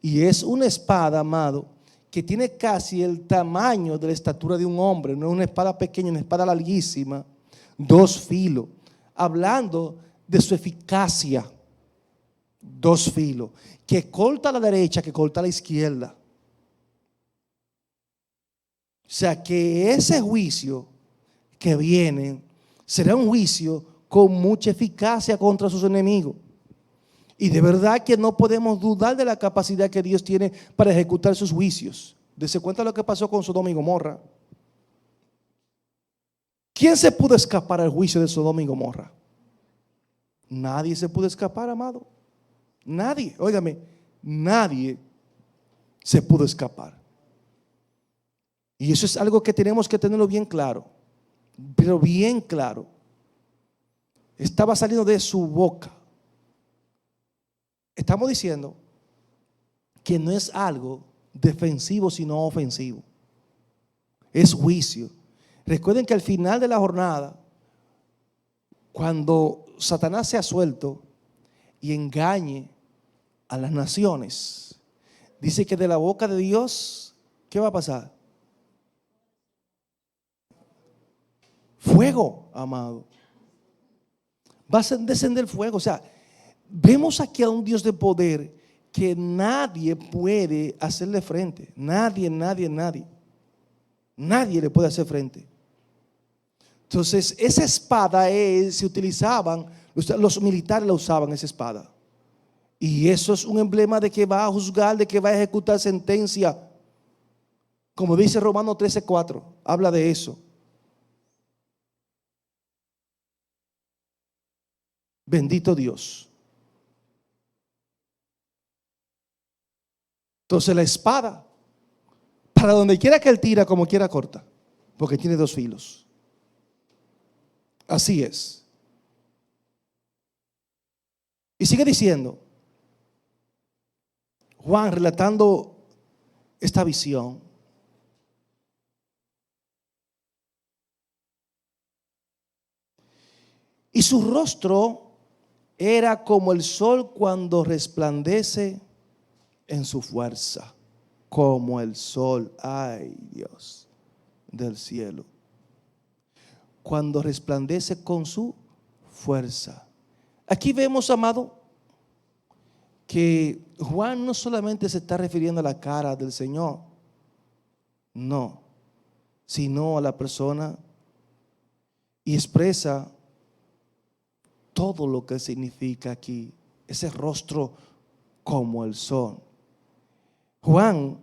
S1: y es una espada, amado, que tiene casi el tamaño de la estatura de un hombre. No es una espada pequeña, una espada larguísima. 2 filos. Hablando de su eficacia. 2 filos. Que corta a la derecha, que corta a la izquierda. O sea que ese juicio que viene será un juicio con mucha eficacia contra sus enemigos. Y de verdad que no podemos dudar de la capacidad que Dios tiene para ejecutar sus juicios. Dese cuenta lo que pasó con Sodoma y Gomorra. ¿Quién se pudo escapar al juicio de Sodoma y Gomorra? Nadie se pudo escapar, amado. Nadie, óigame, nadie se pudo escapar. Y eso es algo que tenemos que tenerlo bien claro. Pero bien claro. Estaba saliendo de su boca. Estamos diciendo que no es algo defensivo sino ofensivo. Es juicio. Recuerden que al final de la jornada, cuando Satanás sea suelto y engañe a las naciones, dice que de la boca de Dios, ¿qué va a pasar? Fuego, amado. Va a descender fuego. O sea, vemos aquí a un Dios de poder que nadie puede hacerle frente. Nadie le puede hacer frente. Entonces, esa espada se utilizaban, los militares la usaban, esa espada. Y eso es un emblema de que va a juzgar, de que va a ejecutar sentencia. Como dice Romanos 13:4, habla de eso. Bendito Dios. Entonces la espada, para donde quiera que él tira, como quiera corta, porque tiene 2 filos. Así es. Y sigue diciendo, Juan relatando esta visión. Y su rostro era como el sol cuando resplandece en su fuerza, como el sol, ay Dios, del cielo, cuando resplandece con su fuerza. Aquí vemos, amado, que Juan no solamente se está refiriendo a la cara del Señor, no, sino a la persona, y expresa todo lo que significa aquí, ese rostro como el sol. Juan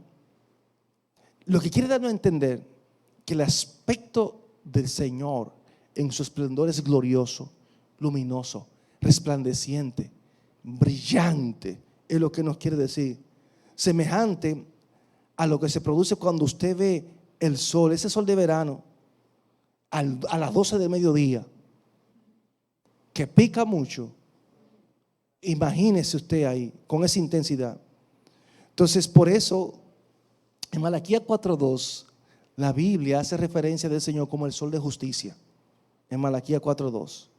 S1: lo que quiere darnos a entender que el aspecto del Señor en su esplendor es glorioso, luminoso, resplandeciente, brillante, es lo que nos quiere decir. Semejante a lo que se produce cuando usted ve el sol, ese sol de verano, a las 12 del mediodía, que pica mucho. Imagínese usted ahí, con esa intensidad. Entonces, por eso, en Malaquías 4:2, la Biblia hace referencia del Señor como el sol de justicia. En Malaquías 4:2.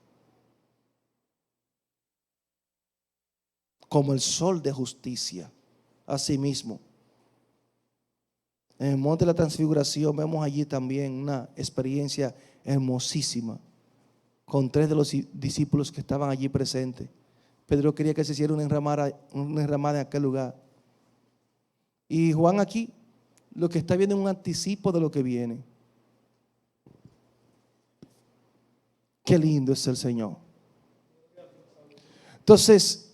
S1: Como el sol de justicia. Así mismo. En el monte de la transfiguración vemos allí también una experiencia hermosísima con 3 de los discípulos que estaban allí presentes. Pedro quería que se hiciera una enramada en aquel lugar. Y Juan aquí lo que está viendo es un anticipo de lo que viene. Qué lindo es el Señor. Entonces,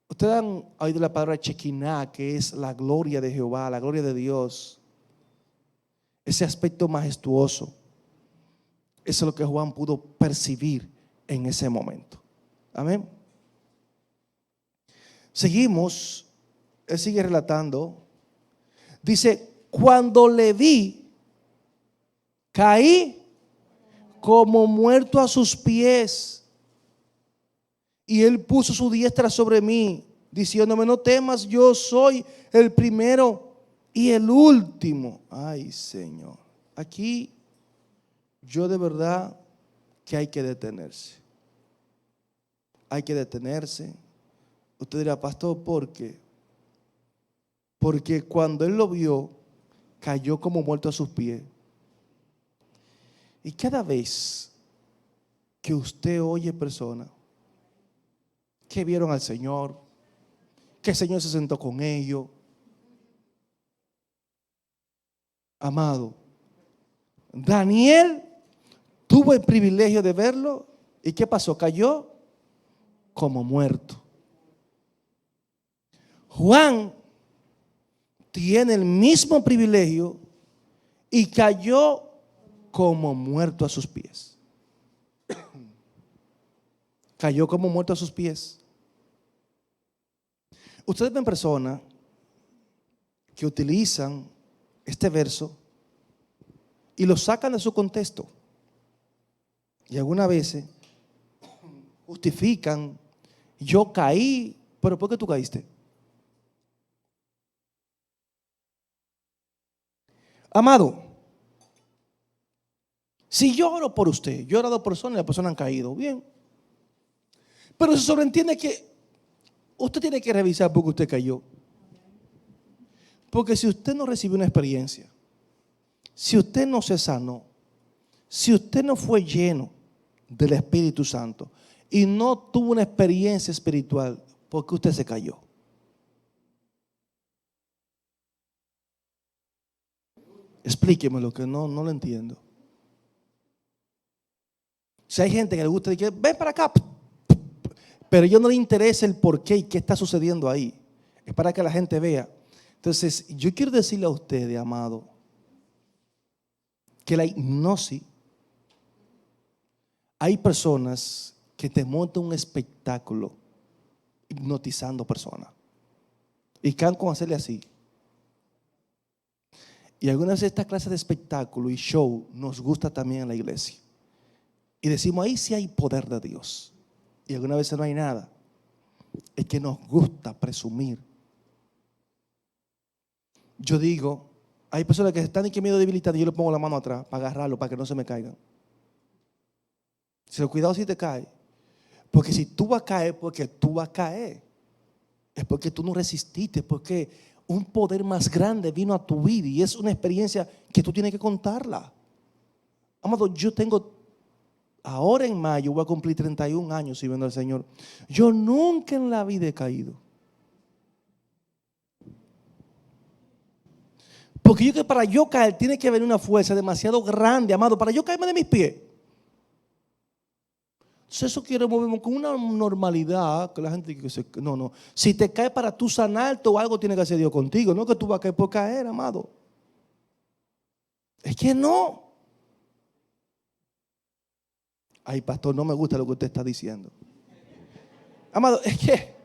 S1: ustedes han oído la palabra Shekinah, que es la gloria de Jehová, la gloria de Dios. Ese aspecto majestuoso. Eso es lo que Juan pudo percibir en ese momento. Amén. Seguimos, él sigue relatando. Dice, cuando le vi, caí como muerto a sus pies. Y él puso su diestra sobre mí, diciéndome: no temas, yo soy el primero y el último. Ay, Señor. Aquí yo de verdad que hay que detenerse. Hay que detenerse. Usted dirá: pastor, ¿por qué? Porque cuando él lo vio, cayó como muerto a sus pies. Y cada vez que usted oye personas que vieron al Señor, que el Señor se sentó con ellos, amado, Daniel tuvo el privilegio de verlo. ¿Y qué pasó? Cayó como muerto. Juan tiene el mismo privilegio y cayó como muerto a sus pies. Cayó como muerto a sus pies. Ustedes ven personas que utilizan este verso y lo sacan de su contexto. Y algunas veces justifican: yo caí. ¿Pero por qué tú caíste? Amado, si yo oro por usted, yo he orado por personas y las personas han caído, bien. Pero se sobreentiende que usted tiene que revisar por qué usted cayó. Porque si usted no recibió una experiencia, si usted no se sanó, si usted no fue lleno del Espíritu Santo y no tuvo una experiencia espiritual, ¿por qué usted se cayó? Explíqueme lo que no lo entiendo. Si hay gente que le gusta decir: ven para acá, pero a ellos no les interesa el por qué y qué está sucediendo ahí. Es para que la gente vea. Entonces, yo quiero decirle a ustedes, amado, que la hipnosis, hay personas que te montan un espectáculo hipnotizando personas y quedan con hacerle así. Y algunas veces esta clase de espectáculo y show nos gusta también en la iglesia. Y decimos: ahí sí hay poder de Dios. Y algunas veces no hay nada. Es que nos gusta presumir. Yo digo, hay personas que están en que medio debilitadas y yo le pongo la mano atrás para agarrarlo, para que no se me caigan. Cuidado si te caes. Porque si tú vas a caer, porque tú vas a caer. Es porque tú no resististe, porque un poder más grande vino a tu vida y es una experiencia que tú tienes que contarla. Amado, yo tengo, ahora en mayo voy a cumplir 31 años sirviendo al Señor. Yo nunca en la vida he caído. Porque yo que para yo caer tiene que haber una fuerza demasiado grande, amado, para yo caerme de mis pies. Entonces eso quiere moverme con una normalidad que la gente dice: no. Si te caes para tú sanarte o algo, tiene que hacer Dios contigo. No que tú vas a caer por caer, amado. Es que no. Ay, pastor, no me gusta lo que usted está diciendo. Amado, es que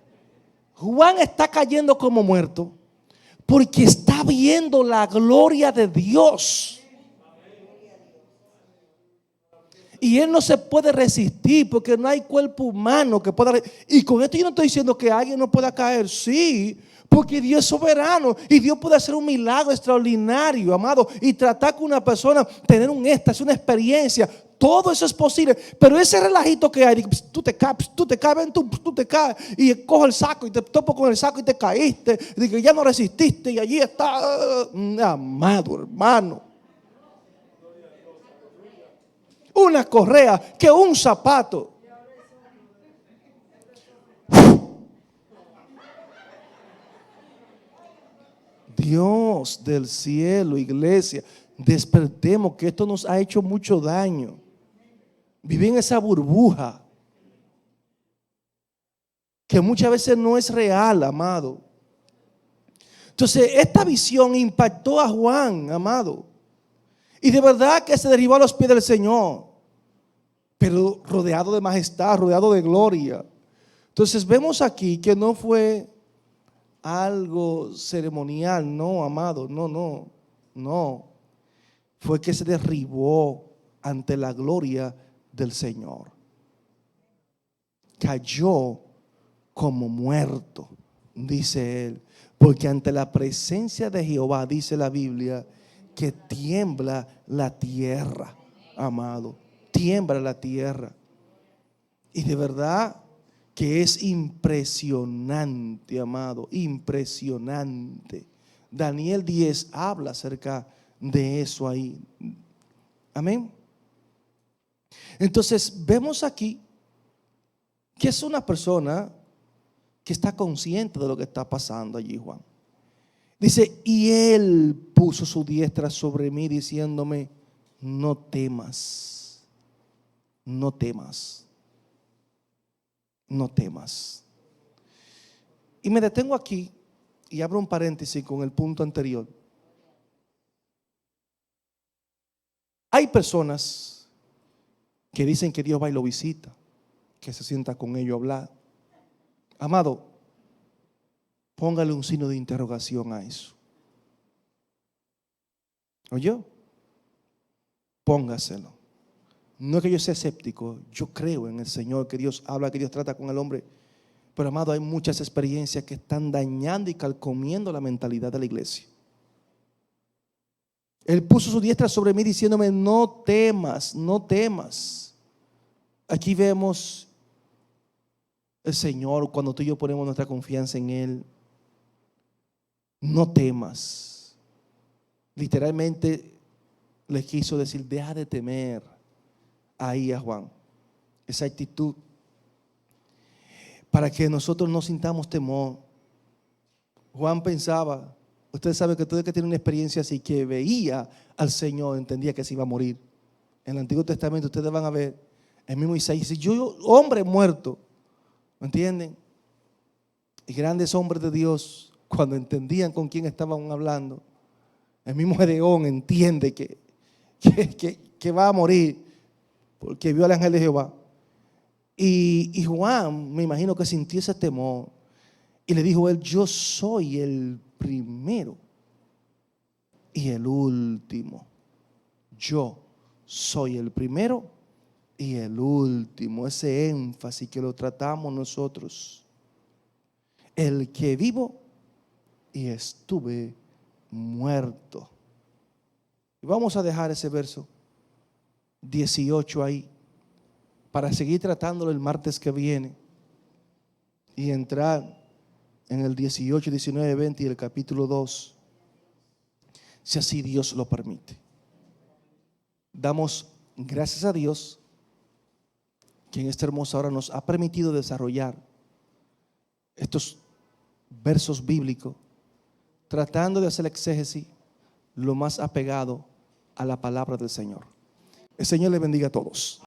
S1: Juan está cayendo como muerto porque está viendo la gloria de Dios. Y él no se puede resistir porque no hay cuerpo humano que pueda. Y con esto yo no estoy diciendo que alguien no pueda caer. Sí, porque Dios es soberano y Dios puede hacer un milagro extraordinario, amado. Y tratar con una persona, tener un éxtasis, una experiencia. Todo eso es posible. Pero ese relajito que hay, tú te caes, tú te caes. Y cojo el saco y te topo con el saco y te caíste. Y que ya no resististe y allí está. Amado hermano. Una correa que un zapato. Dios del cielo, iglesia, despertemos, que esto nos ha hecho mucho daño. Viví en esa burbuja que muchas veces no es real, amado. Entonces, esta visión impactó a Juan, amado. Y de verdad que se derribó a los pies del Señor, pero rodeado de majestad, rodeado de gloria. Entonces vemos aquí que no fue algo ceremonial, no, amado, no. Fue que se derribó ante la gloria del Señor. Cayó como muerto, dice él, porque ante la presencia de Jehová, dice la Biblia, que tiembla la tierra, amado, tiembla la tierra. Y de verdad que es impresionante, amado, impresionante. Daniel 10 habla acerca de eso ahí. Amén. Entonces vemos aquí que es una persona que está consciente de lo que está pasando allí, Juan. Dice, y él puso su diestra sobre mí diciéndome, no temas, no temas, no temas. Y me detengo aquí y abro un paréntesis con el punto anterior. Hay personas que dicen que Dios va y lo visita, que se sienta con ellos a hablar. Amado, póngale un signo de interrogación a eso. ¿Oyó? Póngaselo. No es que yo sea escéptico, yo creo en el Señor, que Dios habla, que Dios trata con el hombre. Pero amado, hay muchas experiencias que están dañando y calcomiendo la mentalidad de la iglesia. Él puso su diestra sobre mí diciéndome, no temas, no temas. Aquí vemos el Señor cuando tú y yo ponemos nuestra confianza en Él. No temas. Literalmente le quiso decir, deja de temer ahí a Juan. Esa actitud. Para que nosotros no sintamos temor. Juan pensaba, ustedes saben que todo el que tiene una experiencia así, que veía al Señor, entendía que se iba a morir. En el Antiguo Testamento ustedes van a ver, el mismo Isaías dice, yo hombre muerto, ¿me entienden? Y grandes hombres de Dios, cuando entendían con quién estaban hablando, el mismo Gedeón entiende que va a morir, porque vio al ángel de Jehová. Y Juan, me imagino que sintió ese temor, y le dijo él, yo soy el primero y el último. Yo soy el primero y el último. Ese énfasis que lo tratamos nosotros. El que vivo y estuve muerto. Y vamos a dejar ese verso 18 ahí para seguir tratándolo el martes que viene y entrar en el 18, 19, 20 y el capítulo 2, si así Dios lo permite. Damos gracias a Dios que en esta hermosa hora nos ha permitido desarrollar estos versos bíblicos, tratando de hacer exégesis lo más apegado a la palabra del Señor. El Señor le bendiga a todos.